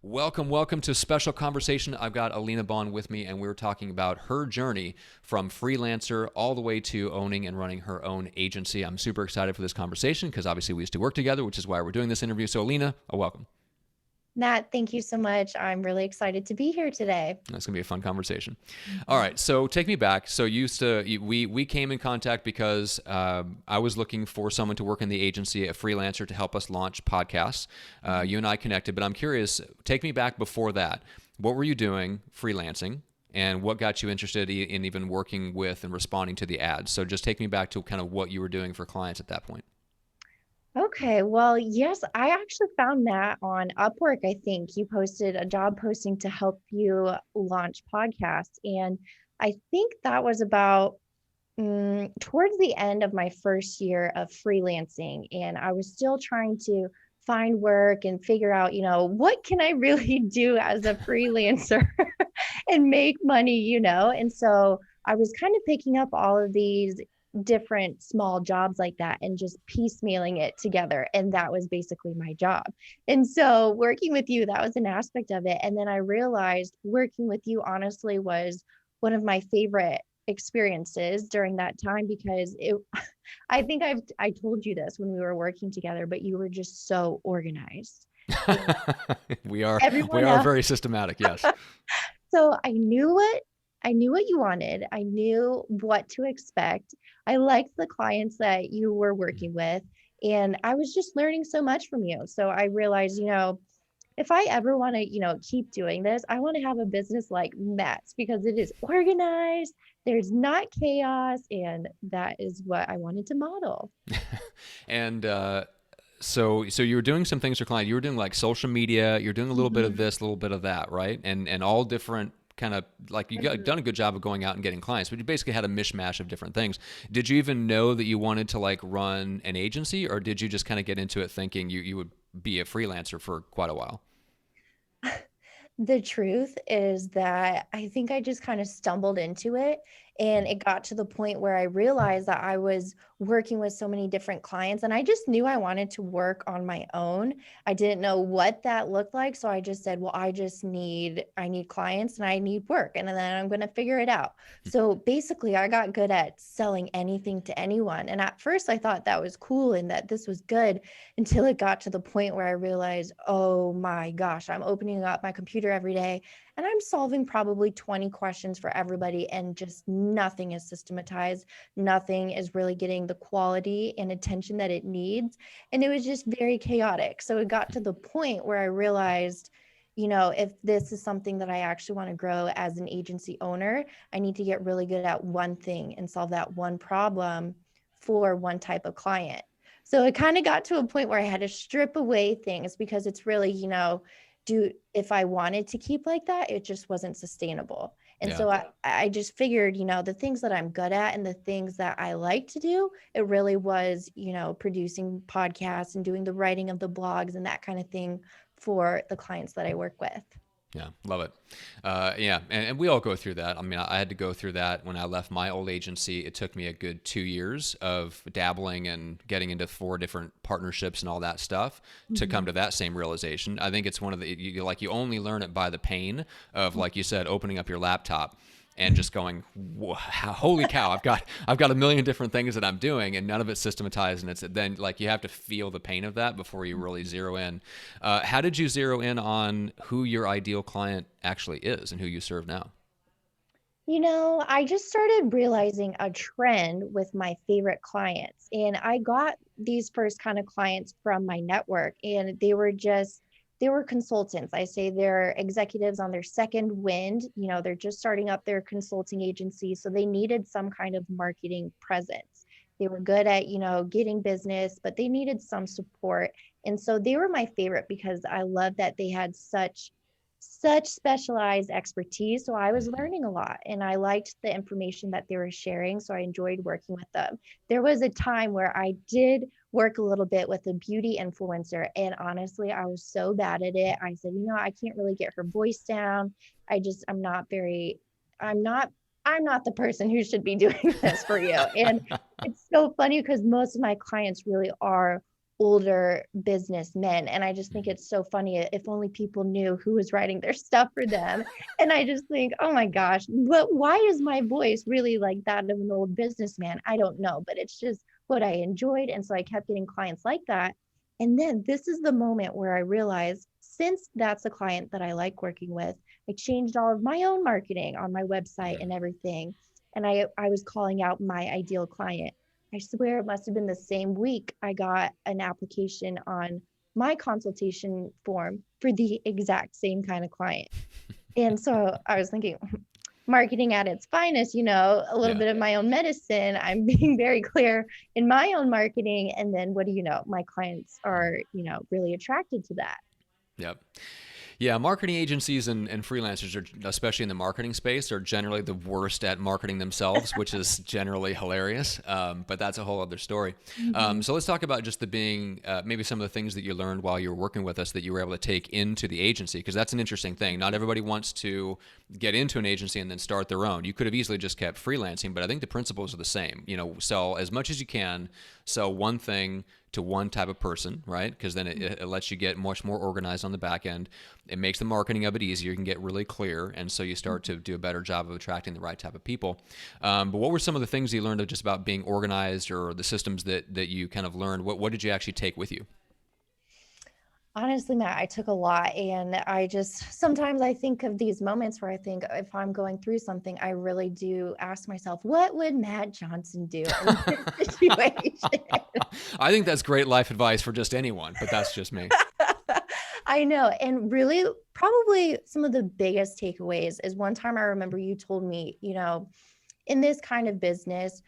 Welcome to a special conversation. I've got Alina Bonn with me, and we're talking about her journey from freelancer all the way to owning and running her own agency. I'm super excited for this conversation because obviously we used to work together, which is why we're doing this interview. So, Alina, welcome. Nat, thank you so much. I'm really excited to be here today. That's gonna be a fun conversation. All Mhm. right, so take me back. So we came in contact because I was looking for someone to work in the agency, a freelancer to help us launch podcasts. You and I connected, but I'm curious. Take me back before that. What were you doing freelancing, and what got you interested in even working with and responding to the ads? So just take me back to kind of what you were doing for clients at that point. Okay, well, yes, I actually found that on Upwork. I think you posted a job posting to help you launch podcasts. And I think that was about towards the end of my first year of freelancing. And I was still trying to find work and figure out, what can I really do as a freelancer and make money. And so I was kind of picking up all of these different small jobs like that and just piecemealing it together. And that was basically my job. And so working with you, that was an aspect of it. And then I realized working with you honestly was one of my favorite experiences during that time because it I think I told you this when we were working together, but you were just so organized. And we are we everyone are else very systematic. Yes. so I knew what you wanted. I knew what to expect. I liked the clients that you were working with, and I was just learning so much from you. So I realized, if I ever want to, keep doing this, I want to have a business like Matt's because it is organized, there's not chaos, and that is what I wanted to model. And so you were doing some things for client. You were doing like social media. You're doing a little bit of Mhm. this, a little bit of that, right? And all different kind of like you got done a Mhm. good job of going out and getting clients, but you basically had a mishmash of different things. Did you even know that you wanted to like run an agency, or did you just kind of get into it thinking you would be a freelancer for quite a while? The truth is that I think I just kind of stumbled into it. And it got to the point where I realized that I was working with so many different clients and I just knew I wanted to work on my own. I didn't know what that looked like. So I just said, well, I need clients and I need work. And then I'm going to figure it out. So basically, I got good at selling anything to anyone. And at first, I thought that was cool and that this was good until it got to the point where I realized, oh my gosh, I'm opening up my computer every day and I'm solving probably 20 questions for everybody, and just nothing is systematized. Nothing is really getting the quality and attention that it needs. And it was just very chaotic. So it got to the point where I realized, if this is something that I actually want to grow as an agency owner, I need to get really good at one thing and solve that one problem for one type of client. So it kind of got to a point where I had to strip away things because it's really, do if I wanted to keep like that, it just wasn't sustainable. And Yeah. so I just figured, the things that I'm good at and the things that I like to do, it really was, producing podcasts and doing the writing of the blogs and that kind of thing for the clients that I work with. Yeah, love it. Yeah, and we all go through that. I mean, I had to go through that when I left my old agency. It took me a good 2 years of dabbling and getting into four different partnerships and all that stuff to come Mhm. to that same realization. I think it's one of the you only learn it by the pain of, like you said, opening up your laptop and just going, holy cow, I've got a million different things that I'm doing and none of it's systematized. And it's then like you have to feel the pain of that before you really zero in. How did you zero in on who your ideal client actually is and who you serve now? I just started realizing a trend with my favorite clients. And I got these first kind of clients from my network, and they were consultants. I say they're executives on their second wind. They're just starting up their consulting agency. So they needed some kind of marketing presence. They were good at, getting business, but they needed some support. And so they were my favorite because I love that they had such specialized expertise. So I was Mm-hmm. learning a lot and I liked the information that they were sharing. So I enjoyed working with them. There was a time where I did work a little bit with a beauty influencer. And honestly, I was so bad at it. I said, I can't really get her voice down. I'm not very, I'm not. I'm not the person who should be doing this for you. And it's so funny because most of my clients really are older businessmen. And I just think it's so funny. If only people knew who was writing their stuff for them. And I just think, oh my gosh, but why is my voice really like that of an old businessman? I don't know, but it's just what I enjoyed. And so I kept getting clients like that. And then this is the moment where I realized, since that's a client that I like working with, I changed all of my own marketing on my website and everything. And I was calling out my ideal client. I swear it must have been the same week I got an application on my consultation form for the exact same kind of client. And so I was thinking, marketing at its finest, a little Yeah. bit of my own medicine. I'm being very clear in my own marketing. And then what do you know? My clients are, really attracted to that. Yep. Yeah, marketing agencies and freelancers, are, especially in the marketing space, are generally the worst at marketing themselves, which is generally hilarious. But that's a whole other story. Mm-hmm. So let's talk about just the being, maybe some of the things that you learned while you were working with us that you were able to take into the agency, because that's an interesting thing. Not everybody wants to get into an agency and then start their own. You could have easily just kept freelancing, but I think the principles are the same. Sell as much as you can, sell one thing to one type of person, right? Because then it lets you get much more organized on the back end. It makes the marketing of it easier. You can get really clear, and so you start to do a better job of attracting the right type of people. But what were some of the things you learned of just about being organized, or the systems that you kind of learned? What did you actually take with you? Honestly, Matt, I took a lot. And I just sometimes I think of these moments where I think if I'm going through something, I really do ask myself, what would Matt Johnson do in this situation? I think that's great life advice for just anyone, but that's just me. I know. And really, probably some of the biggest takeaways is one time I remember you told me, in this kind of business,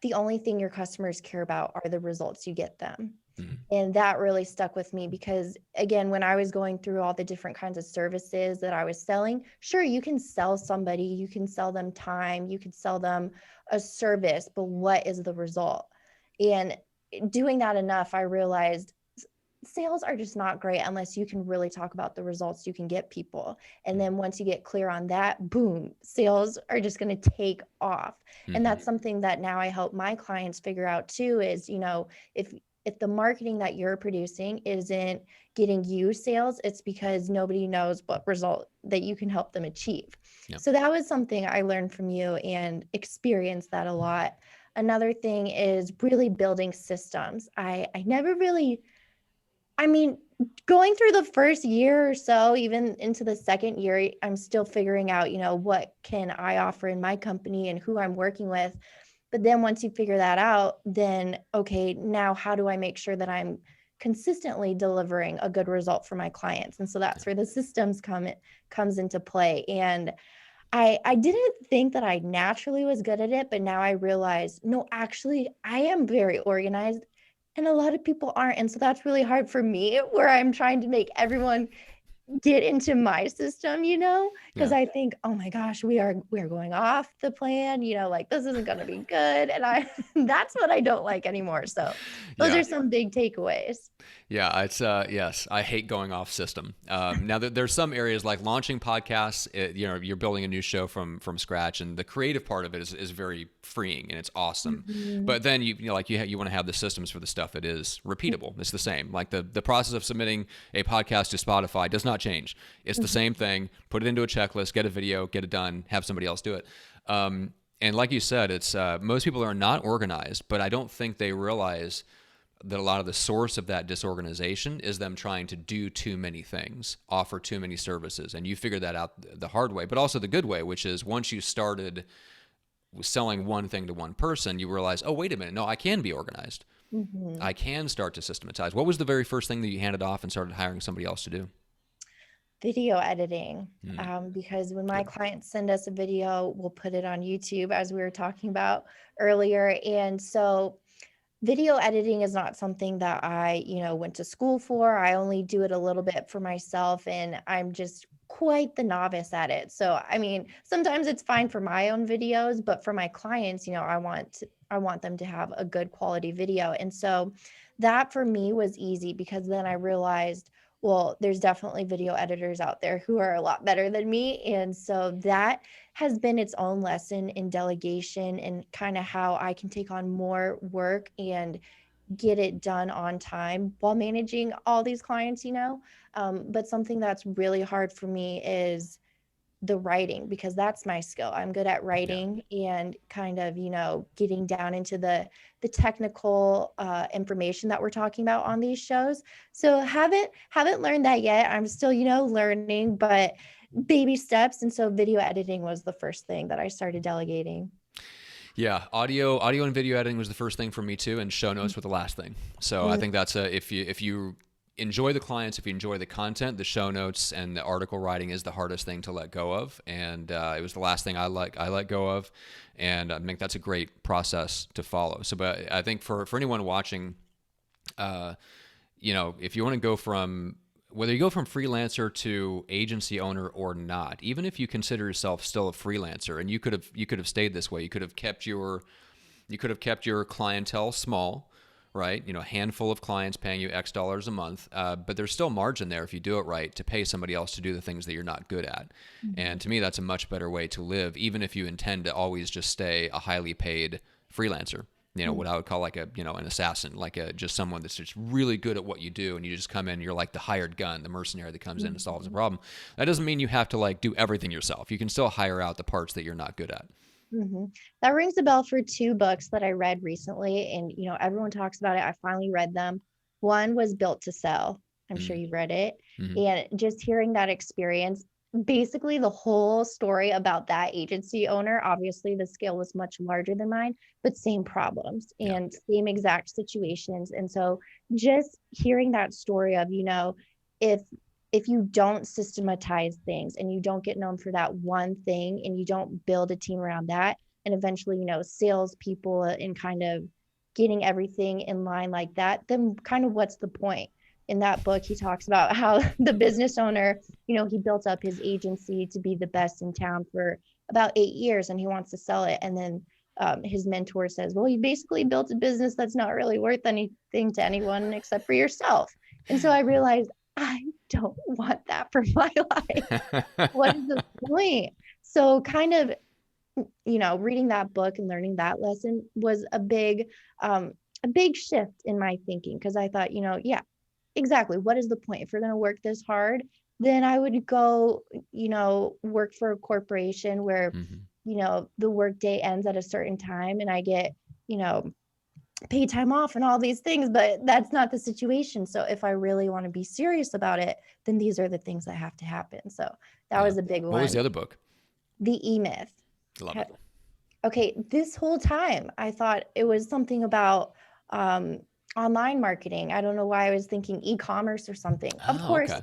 the only thing your customers care about are the results you get them. Mhm. And that really stuck with me because, again, when I was going through all the different kinds of services that I was selling, sure, you can sell somebody, you can sell them time, you could sell them a service, but what is the result? And doing that enough, I realized sales are just not great unless you can really talk about the results you can get people. And then once you get clear on that, boom, sales are just going to take off. And Mhm. that's something that now I help my clients figure out too is, if the marketing that you're producing isn't getting you sales, it's because nobody knows what result that you can help them achieve. Yep. So that was something I learned from you and experienced that a lot. Another thing is really building systems. I never really, I mean, going through the first year or so, even into the second year, I'm still figuring out, what can I offer in my company and who I'm working with. But then once you figure that out, then, okay, now how do I make sure that I'm consistently delivering a good result for my clients? And so that's where the systems comes into play. And I didn't think that I naturally was good at it, but now I realize, no, actually, I am very organized and a lot of people aren't. And so that's really hard for me where I'm trying to make everyone get into my system, because Yeah. I think, oh my gosh, we're going off the plan, like this isn't going to be good. And I that's what I don't like anymore. So those Yeah. are some big takeaways. Yeah, it's yes. I hate going off system. Now there's some areas like launching podcasts. You're building a new show from scratch, and the creative part of it is very freeing and it's awesome. Mhm. But then you want to have the systems for the stuff that is repeatable. It's the same. Like the process of submitting a podcast to Spotify does not change. It's the same thing. Put it into a checklist, get a video, get it done, have somebody else do it. And like you said, it's most people are not organized, but I don't think they realize that a lot of the source of that disorganization is them trying to do too many things, offer too many services. And you figure that out the hard way, but also the good way, which is once you started selling one thing to one person, you realize, oh, wait a minute, no, I can be organized. Mhm. I can start to systematize. What was the very first thing that you handed off and started hiring somebody else to do? Video editing. Hmm. Because when my Yep. clients send us a video, we'll put it on YouTube as we were talking about earlier. And so video editing is not something that I, went to school for. I only do it a little bit for myself and I'm just quite the novice at it. So, I mean, sometimes it's fine for my own videos, but for my clients, I want them to have a good quality video. And so that for me was easy because then I realized, well, there's definitely video editors out there who are a lot better than me. And so that has been its own lesson in delegation and kind of how I can take on more work and get it done on time while managing all these clients, but something that's really hard for me is the writing, because that's my skill. I'm good at Yeah. writing and kind of, getting down into the technical information that we're talking about on these shows. So haven't learned that yet. I'm still, learning, but baby steps. And so video editing was the first thing that I started delegating. Yeah, audio and video editing was the first thing for me too, and show notes were the last thing. So I Mm-hmm. think that's a if you enjoy the clients, if you enjoy the content, the show notes and the article writing is the hardest thing to let go of, and it was the last thing I let go of, and I think that's a great process to follow. So, but I think for anyone watching, uh, if you want to go from whether you go from freelancer to agency owner or not, even if you consider yourself still a freelancer, and you could have stayed this way, you could have kept your clientele small, right? A handful of clients paying you X dollars a month, but there's still margin there if you do it right to pay somebody else to do the things that you're not good at. Mm-hmm. And to me, that's a much better way to live, even if you intend to always just stay a highly paid freelancer. What I would call like an assassin, like just someone that's just really good at what you do, and you just come in, and you're like the hired gun, the mercenary that comes in and solves the Mm-hmm. problem. That doesn't mean you have to like do everything yourself. You can still hire out the parts that you're not good at. Mm-hmm. That rings a bell for two books that I read recently, and everyone talks about it. I finally read them. One was Built to Sell. I'm sure Mm-hmm. you've read it, Mm-hmm. and just hearing that experience, basically the whole story about that agency owner. Obviously, the scale was much larger than mine, but same problems Yeah. and same exact situations. And so, just hearing that story of if you don't systematize things and you don't get known for that one thing and you don't build a team around that, and eventually, salespeople and kind of getting everything in line like that, then kind of what's the point? In that book, he talks about how the business owner, he built up his agency to be the best in town for about 8 years and he wants to sell it. And then his mentor says, well, you basically built a business that's not really worth anything to anyone except for yourself. And so I realized I don't want that for my life. What is the point? So kind of, reading that book and learning that lesson was a big shift in my thinking, because I thought, yeah, exactly. What is the point? If we're going to work this hard, then I would go, work for a corporation where, Mm-hmm. the work day ends at a certain time and I get, you know, paid time off and all these things, but that's not the situation. So if I really want to be serious about it, then these are the things that have to happen. So that Yeah. was a big What was one. the other book? The E Myth. Love it. Okay, this whole time I thought it was something about um, online marketing. I don't know why I was thinking e-commerce or something. Of Oh, course, okay.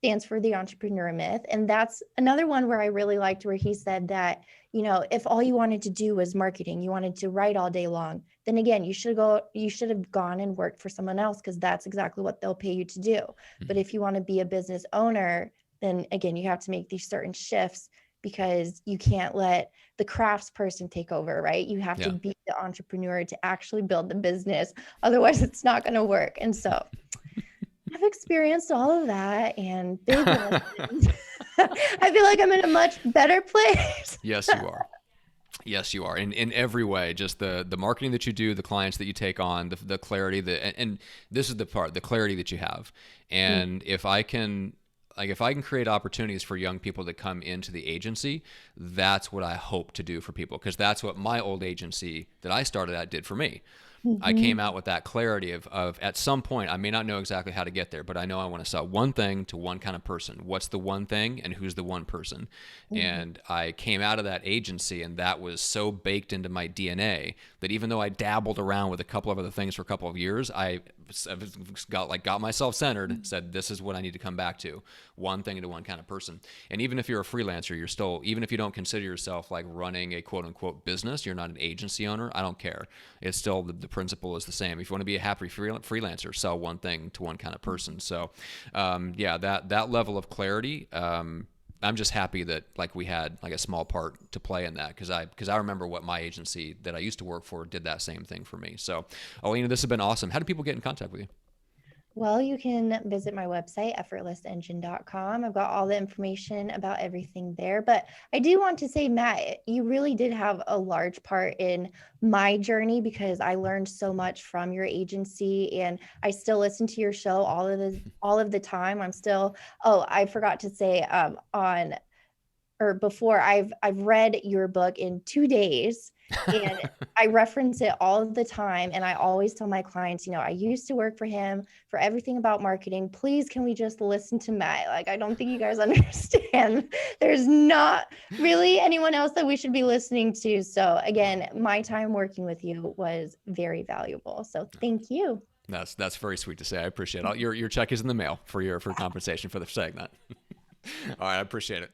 stands for the entrepreneur myth. And that's another one where I really liked, where he said that, if all you wanted to do was marketing, you wanted to write all day long, then again, you should have gone and worked for someone else, because that's exactly what they'll pay you to do. But Mm-hmm. if you want to be a business owner, then again, you have to make these certain shifts, because you can't let the crafts person take over, right? You have to Yeah. be the entrepreneur to actually build the business. Otherwise, it's not going to work. And so I've experienced all of that and big lessons. I feel like I'm in a much better place. Yes, you are. Yes, you are. In every way, just the marketing that you do, the clients that you take on, the clarity that, and this is the part, the clarity that you have. And if I can create opportunities for young people to come into the agency, that's what I hope to do for people, because that's what my old agency that I started at did for me. I Mm-hmm. came out with that clarity of at some point, I may not know exactly how to get there, but I know I want to sell one thing to one kind of person. What's the one thing and who's the one person? Mm-hmm. And I came out of that agency, and that was so baked into my DNA that even though I dabbled around with a couple of other things for a couple of years, I got myself centered, said this is what I need to come back to, one thing to one kind of person. And even if you're a freelancer, you're still, even if you don't consider yourself like running a quote unquote business, you're not an agency owner, I don't care. It's still the principle is the same. If you want to be a happy freelancer, sell one thing to one kind of person. So yeah, that level of clarity, I'm just happy that like we had like a small part to play in that, because I remember what my agency that I used to work for did that same thing for me. So Alina, this has been awesome. How do people get in contact with you? Well, you can visit my website, effortlessengine.com. I've got all the information about everything there. But I do want to say, Matt, you really did have a large part in my journey because I learned so much from your agency, and I still listen to your show all of the time. I'm still, oh, I forgot to say on or before, I've read your book in 2 days, and I reference it all of the time, and I always tell my clients, I used to work for him for everything about marketing. Please, can we just listen to Matt? Like, I don't think you guys understand. There's not really anyone else that we should be listening to. So again, my time working with you was very valuable. So thank you. That's very sweet to say. I appreciate it. Your check is in the mail for your for compensation for saying that. All right, I appreciate it.